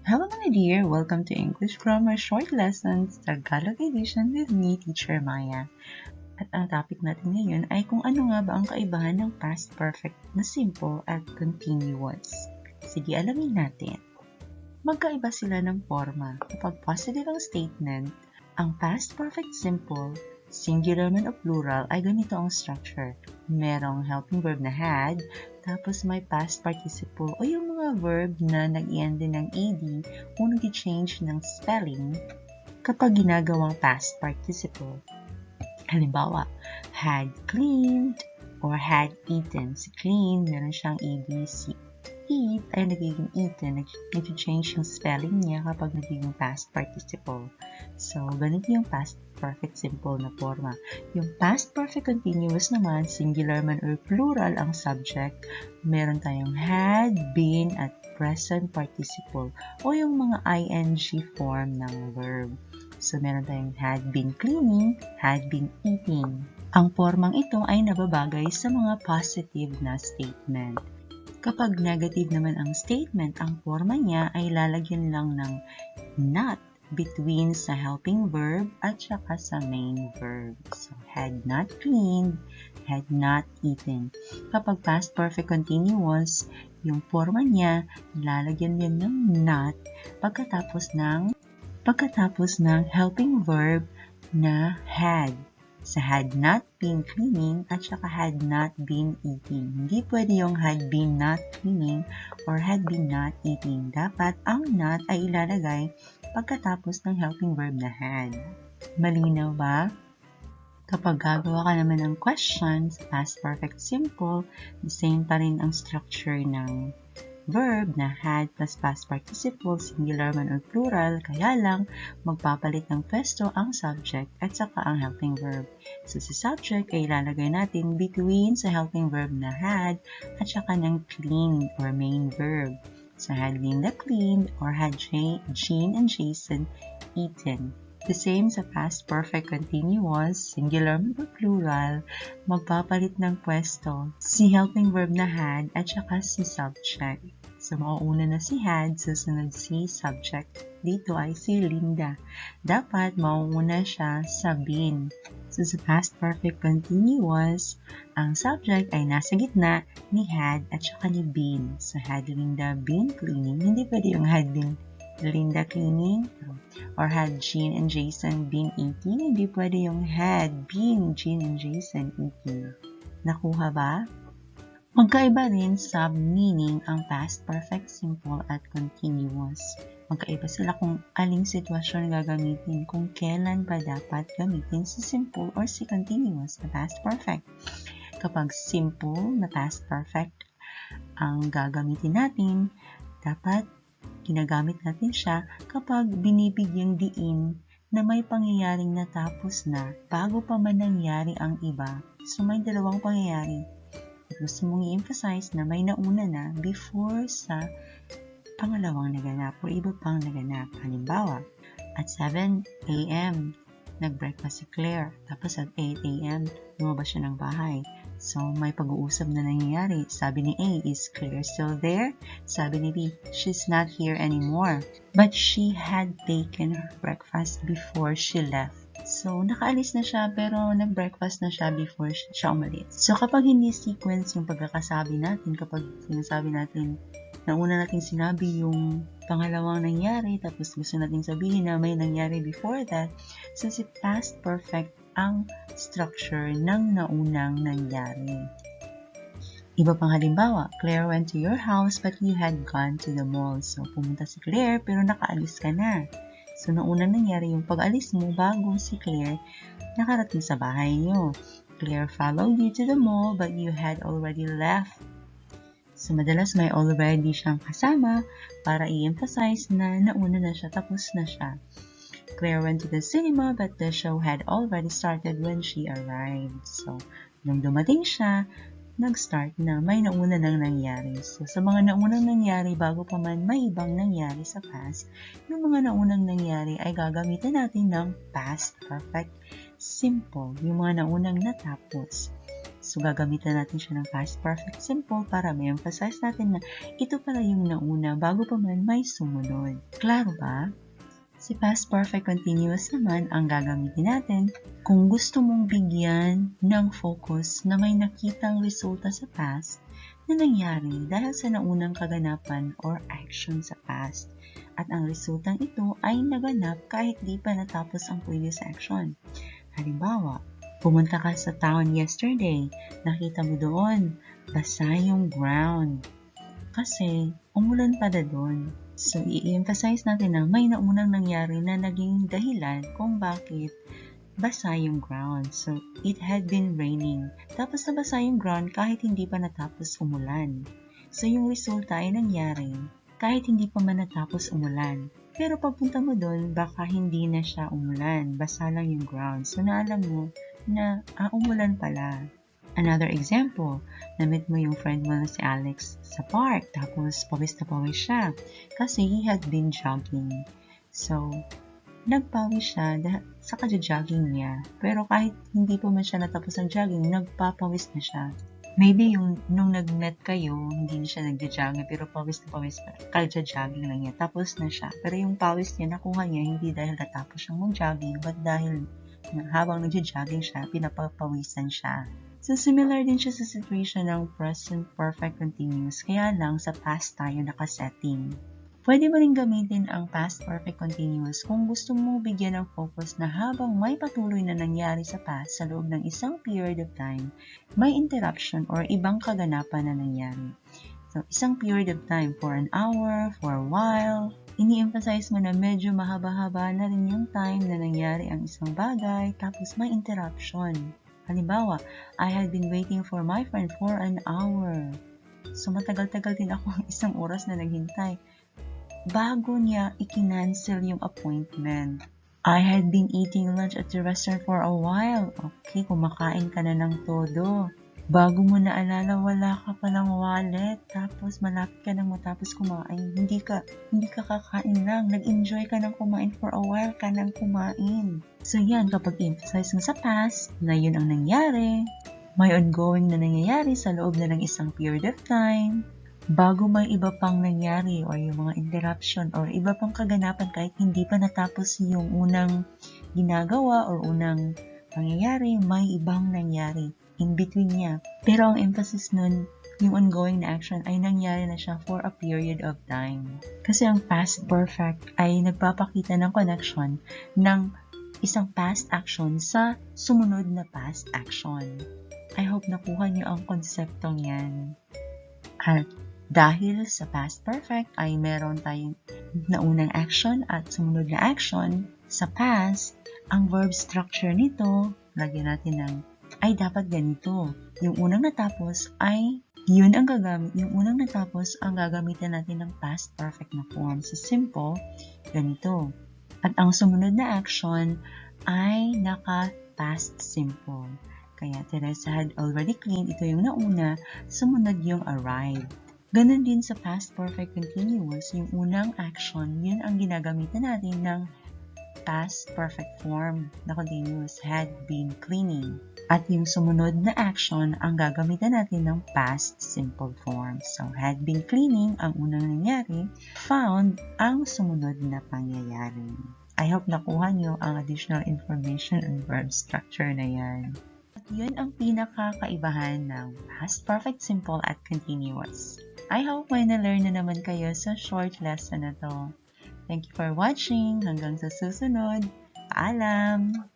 Hello my dear! Welcome to English Grammar Short Lessons, Tagalog Edition with me, Teacher Maya. At ang topic natin ngayon ay kung ano nga ba ang kaibahan ng past perfect na simple at continuous. Sige, alamin natin. Magkaiba sila ng forma. Kapag positive ang statement, ang past perfect simple, singular man o plural, ay ganito ang structure. Merong helping verb na had, tapos may past participle o yung mga verb na nag-end din ng ed o nag-change ng spelling kapag ginagawang past participle. Halimbawa, had cleaned or had eaten. Si clean, meron siyang ed. Si eat ay nagiging eaten. Nag-change yung spelling niya kapag nagiging past participle. So, ganito yung past perfect simple na forma. Yung past perfect continuous naman, singular man or plural ang subject, meron tayong had, been, at present participle o yung mga ing form ng verb. So, meron tayong had been cleaning, had been eating. Ang formang ito ay nababagay sa mga positive na statement. Kapag negative naman ang statement, ang forma niya ay lalagyan lang ng not between sa helping verb at saka sa main verb. So, had not cleaned, had not eaten. Kapag past perfect continuous, yung forma niya, lalagyan din ng not pagkatapos ng helping verb na had. Sa had not been cleaning at saka had not been eating. Hindi pwede yung had been not cleaning or had been not eating. Dapat ang not ay ilalagay pagkatapos ng helping verb na had. Malinaw ba? Kapag gagawa ka naman ng questions, past perfect simple, the same pa rin ang structure ng verb na had plus past participle, singular man or plural, kaya lang magpapalit ng pwesto ang subject at saka ang helping verb. So, sa subject ay ilalagay natin between sa helping verb na had at saka ng cleaned or main verb. So, had Linda cleaned or had Jean and Jason eaten. The same sa past perfect continuous, singular man or plural, magpapalit ng pwesto si helping verb na had at saka si subject. So, mauuna na si had, susunod si subject. Dito ay si Linda. Dapat mauuna siya sa been. So, sa past perfect continuous, ang subject ay nasa gitna ni had at saka ni been. So, had Linda been cleaning. Hindi pwede yung had been Linda cleaning or had Jean and Jason been eating. Hindi pwede yung had been Jean and Jason eating. Nakuha ba? Magkaiba rin sa meaning ang past perfect simple at continuous. Magkaiba sila kung aling sitwasyon gagamitin, kung kailan ba dapat gamitin si simple or si continuous na past perfect. Kapag simple na past perfect ang gagamitin natin, dapat ginagamit natin siya kapag binibigyang diin na may pangyayaring natapos na bago pa man nangyari ang iba. So, may dalawang pangyayari. Gusto mong i-emphasize na may nauna na before sa pangalawang naganap o iba pang naganap. Halimbawa, at 7 a.m., nag-breakfast si Claire. Tapos at 8 a.m., lumabas siya ng bahay. So, may pag-uusap na nangyayari. Sabi ni A, is Claire still there? Sabi ni B, she's not here anymore. But she had taken her breakfast before she left. So, nakaalis na siya pero nag-breakfast na siya before siya umalis. So, kapag hindi sequence yung pagkakasabi natin, kapag sinasabi natin, nauna natin sinabi yung pangalawang nangyari, tapos gusto natin sabihin na may nangyari before that, so si past perfect ang structure ng naunang nangyari. Iba pang halimbawa, Claire went to your house but you had gone to the mall. So, pumunta si Claire pero nakaalis ka na. So, nauna nangyari yung pag-alis mo bago si Claire nakarating sa bahay niyo. Claire followed you to the mall but you had already left. So, madalas may already siyang kasama para i-emphasize na nauna na siya, tapos na siya. Claire went to the cinema but the show had already started when she arrived. So, nung dumating siya, nag-start na may nauna nang nangyari. So, sa mga naunang nangyari bago pa man may ibang nangyari sa past, yung mga naunang nangyari ay gagamitin natin ng past perfect simple, yung mga naunang natapos. So, gagamitan natin siya ng past perfect simple para ma-emphasize natin na ito pala yung nauna bago pa man may sumunod. Klaro ba? Si past perfect continuous naman ang gagamitin natin kung gusto mong bigyan ng focus na may nakitang resulta sa past na nangyari dahil sa naunang kaganapan or action sa past. At ang resultang ito ay naganap kahit di pa natapos ang previous action. Halimbawa, pumunta ka sa town yesterday, nakita mo doon, basa yung ground. Kasi umulan pa na doon. So, i-emphasize natin na may naunang nangyari na naging dahilan kung bakit basa yung ground. So, it had been raining. Tapos nabasa yung ground kahit hindi pa natapos umulan. So, yung resulta ay nangyari kahit hindi pa man natapos umulan. Pero pagpunta mo doon, baka hindi na siya umulan. Basa lang yung ground. So, naalam mo na umulan pala. Another example, na-meet mo yung friend mo na si Alex sa park, tapos pawis na pawis siya kasi he had been jogging. So, nagpawis siya sa kadya-jogging niya. Pero kahit hindi pa man siya natapos ang jogging, nagpapawis na siya. Maybe nung nag-met kayo, hindi na siya nagja-jogging, pero pawis na pawis pa. Kadya-jogging lang niya. Tapos na siya. Pero yung pawis niya, nakuha niya hindi dahil natapos siyang mag-jogging, but dahil habang nagja-jogging siya, pinapapawisan siya. So, similar din siya sa situation ng present perfect continuous, kaya lang sa past tayo nakasetting. Pwede mo rin gamitin ang past perfect continuous kung gusto mo bigyan ng focus na habang may patuloy na nangyari sa past sa loob ng isang period of time, may interruption or ibang kaganapan na nangyari. So, isang period of time for an hour, for a while, ini-emphasize mo na medyo mahaba-haba na rin yung time na nangyari ang isang bagay, tapos may interruption. Halimbawa, I had been waiting for my friend for an hour. So, matagal-tagal din ako isang oras na naghintay bago niya i-cancel yung appointment. I had been eating lunch at the restaurant for a while. Okay, kumakain ka na ng todo. Bago mo naalala, wala ka palang wallet. Tapos, malapit ka nang matapos kumain. Hindi ka kakain lang. Nag-enjoy ka nang kumain for a while ka nang kumain. So, yan, kapag emphasize mo sa past na yun ang nangyari, may ongoing na nangyayari sa loob na ng isang period of time, bago may iba pang nangyari or yung mga interruption or iba pang kaganapan kahit hindi pa natapos yung unang ginagawa or unang pangyayari, may ibang nangyari in between niya. Pero ang emphasis nun, yung ongoing na action ay nangyari na siya for a period of time. Kasi ang past perfect ay nagpapakita ng connection ng isang past action sa sumunod na past action. I hope nakuha niyo ang konseptong yan. At dahil sa past perfect ay meron tayong naunang action at sumunod na action, sa past, ang verb structure nito, lagyan natin ng ay dapat ganito. Yung unang natapos ay yun ang gagamit. Yung unang natapos ang gagamitin natin ng past perfect na form. So simple, ganito. At ang sumunod na action ay naka-past simple. Kaya Teresa had already cleaned, ito yung nauna, sumunod yung arrived. Ganon din sa past perfect continuous, yung unang action, yun ang ginagamitan natin ng past perfect form na continuous, had been cleaning. At yung sumunod na action, ang gagamitan natin ng past simple form. So, had been cleaning ang unang nangyari, found ang sumunod na pangyayari. I hope nakuha nyo ang additional information on verb structure na yan. At yun ang pinakakaibahan ng past perfect simple at continuous. I hope may na-learn na naman kayo sa short lesson na to. Thank you for watching. Hanggang sa susunod. Paalam!